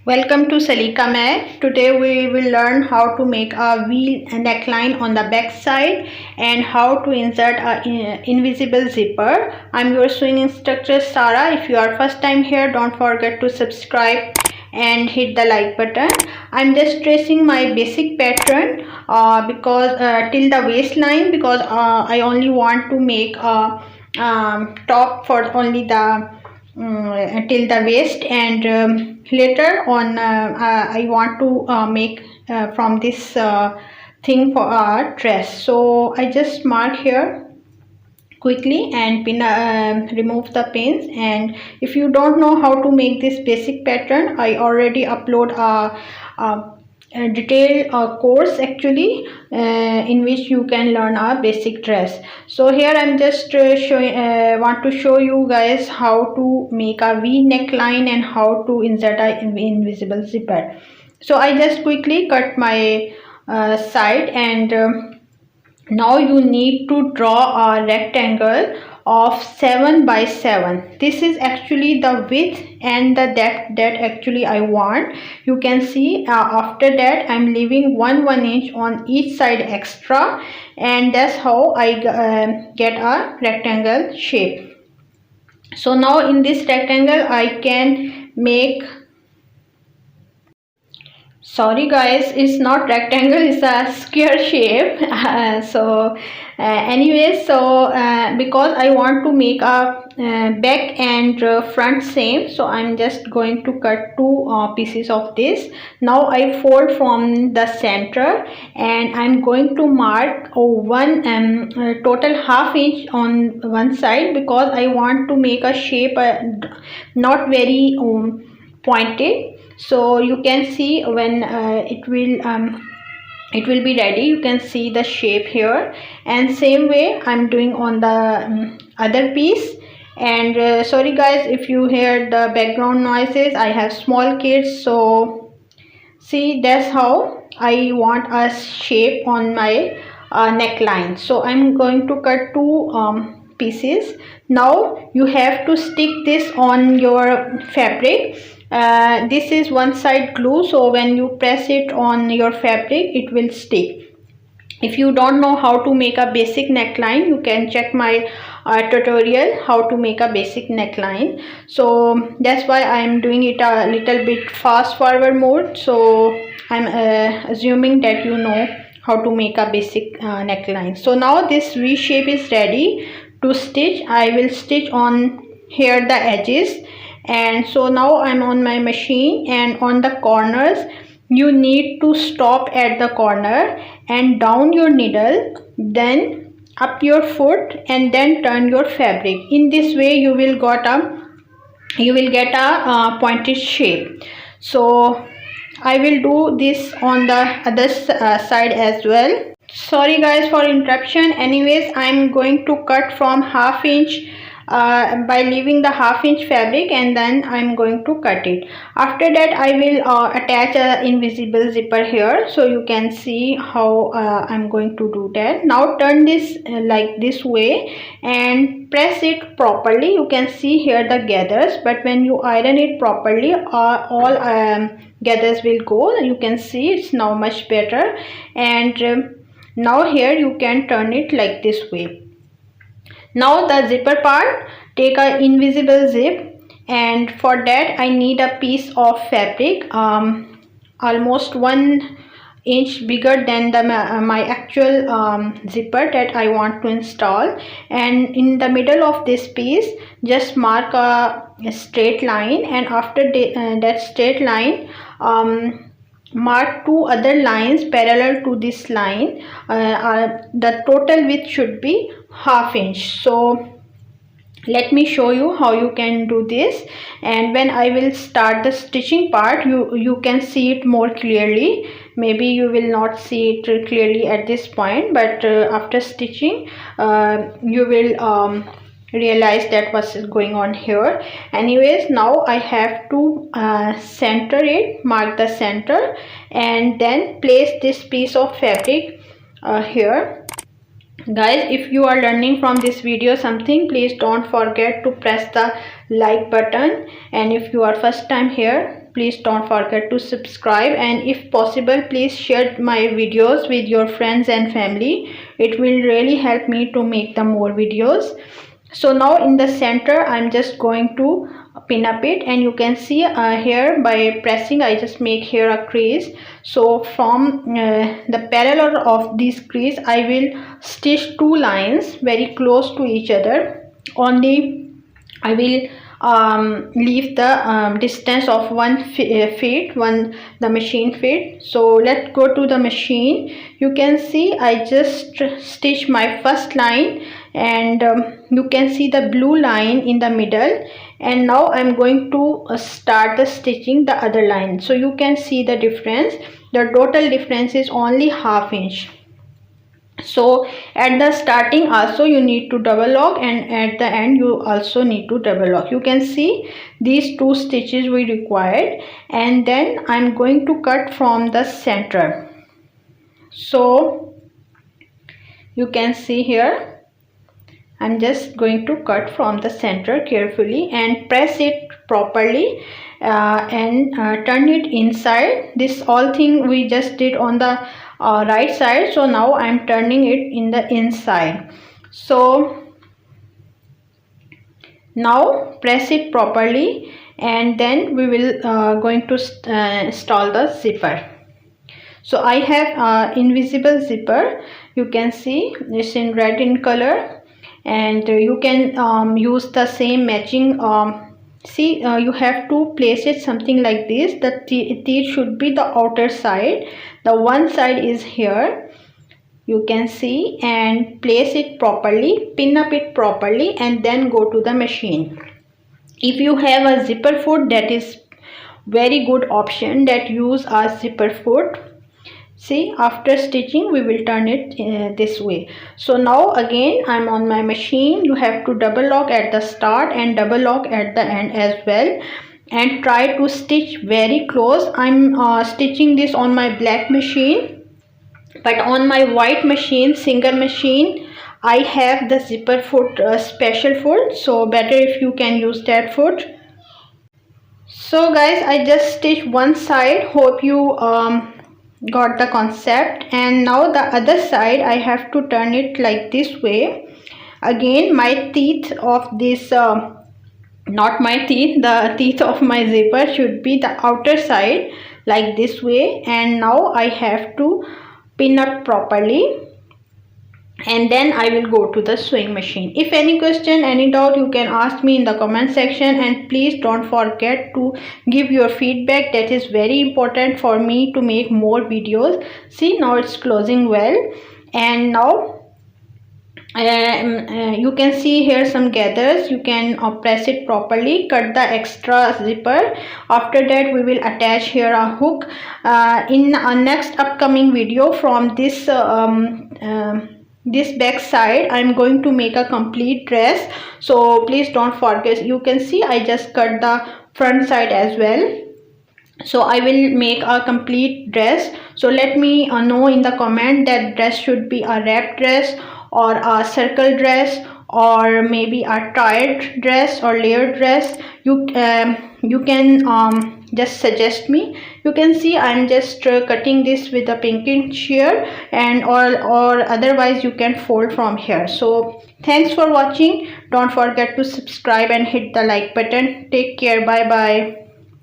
Welcome to Salika Mat. Today we will learn how to make a V neckline on the back side and how to insert an invisible zipper. I'm your sewing instructor Sara. If you are first time here, don't forget to subscribe and hit the like button. I'm just tracing my basic pattern because till the waistline, because I only want to make a top for only the till the waist, and later on I want to make from this thing for a dress. So I just mark here quickly and pin, remove the pins. And if you don't know how to make this basic pattern, I already upload a detailed course actually in which you can learn a basic dress. So here I'm just want to show you guys how to make a V neckline and how to insert an invisible zipper. So I just quickly cut my side, and now you need to draw a rectangle of 7 by 7. This is actually the width and the depth that actually I want. You can see after that I'm leaving 1 inch on each side extra, and that's how I get a rectangle shape. So now in this rectangle I can make, sorry guys, it's not rectangle, it's a square shape. Because I want to make a back and front same, so I'm just going to cut two pieces of this. Now I fold from the center and I'm going to mark one total half inch on one side, because I want to make a shape not very pointed. So you can see when it will be ready, you can see the shape here. And same way I'm doing on the other piece. And sorry guys if you hear the background noises, I have small kids. So see, that's how I want a shape on my neckline. So I'm going to cut two pieces. Now you have to stick this on your fabric. This is one side glue, so when you press it on your fabric it will stick. If you don't know how to make a basic neckline, you can check my tutorial how to make a basic neckline. So that's why I am doing it a little bit fast forward mode. So I'm assuming that you know how to make a basic neckline. So now this V shape is ready to stitch. I will stitch on here the edges. And so now I'm on my machine, and on the corners you need to stop at the corner and down your needle, then up your foot, and then turn your fabric. In this way you will get a pointed shape. So I will do this on the other side as well. Sorry guys for interruption. Anyways, I'm going to cut from half inch by leaving the half inch fabric, and then I'm going to cut it. After that I will attach an invisible zipper here, so you can see how I'm going to do that. Now turn this like this way and press it properly. You can see here the gathers, but when you iron it properly, all gathers will go. You can see it's now much better. And now here you can turn it like this way. Now the zipper part, take an invisible zip, and for that I need a piece of fabric almost 1 inch bigger than the my actual zipper that I want to install. And in the middle of this piece just mark a straight line, and after that straight line mark two other lines parallel to this line. The total width should be half inch. So let me show you how you can do this. And when I will start the stitching part, you can see it more clearly. Maybe you will not see it clearly at this point, but after stitching you will realize that what's going on here. Anyways, now I have to center it, mark the center, and then place this piece of fabric here. Guys, if you are learning from this video something, please don't forget to press the like button. And if you are first time here, please don't forget to subscribe, and if possible please share my videos with your friends and family. It will really help me to make the more videos. So now in the center I'm just going to pin up it, and you can see here by pressing I just make here a crease. So from the parallel of this crease I will stitch two lines very close to each other. Only I will leave the distance of 1 feet, the machine feet. So let's go to the machine. You can see I just stitch my first line, and you can see the blue line in the middle, and now I'm going to start the stitching the other line. So you can see the difference. The total difference is only ½ inch. So at the starting also you need to double lock, and at the end you also need to double lock. You can see these two stitches we required, and then I'm going to cut from the center. So you can see here I'm just going to cut from the center carefully and press it properly and turn it inside. This all thing we just did on the right side, so now I'm turning it in the inside. So now press it properly, and then we will going to install the zipper. So I have invisible zipper. You can see it's in red in color, and you can use the same matching you have to place it something like this. The teeth should be the outer side, the one side is here, you can see, and place it properly, pin up it properly, and then go to the machine. If you have a zipper foot, that is very good option, that use a zipper foot. See, after stitching we will turn it this way. So now again I'm on my machine. You have to double lock at the start and double lock at the end as well, and try to stitch very close. I'm stitching this on my black machine, but on my white machine, single machine, I have the zipper foot special foot, so better if you can use that foot. So guys, I just stitched one side. Hope you got the concept, and now the other side I have to turn it like this way. Again my teeth of this not my teeth, the teeth of my zipper should be the outer side like this way, and now I have to pin up properly, and then I will go to the sewing machine. If any question, any doubt, you can ask me in the comment section, and please don't forget to give your feedback. That is very important for me to make more videos. See, now it's closing well, and now you can see here some gathers. You can press it properly, cut the extra zipper. After that we will attach here a hook. In a next upcoming video from this this back side I'm going to make a complete dress, so please don't forget. You can see I just cut the front side as well, so I will make a complete dress. So let me know in the comment that dress should be a wrap dress or a circle dress, or maybe a tied dress or layered dress. You can just suggest me. You can see I'm just cutting this with a pinking shear, and or otherwise you can fold from here. So thanks for watching. Don't forget to subscribe and hit the like button. Take care. Bye bye.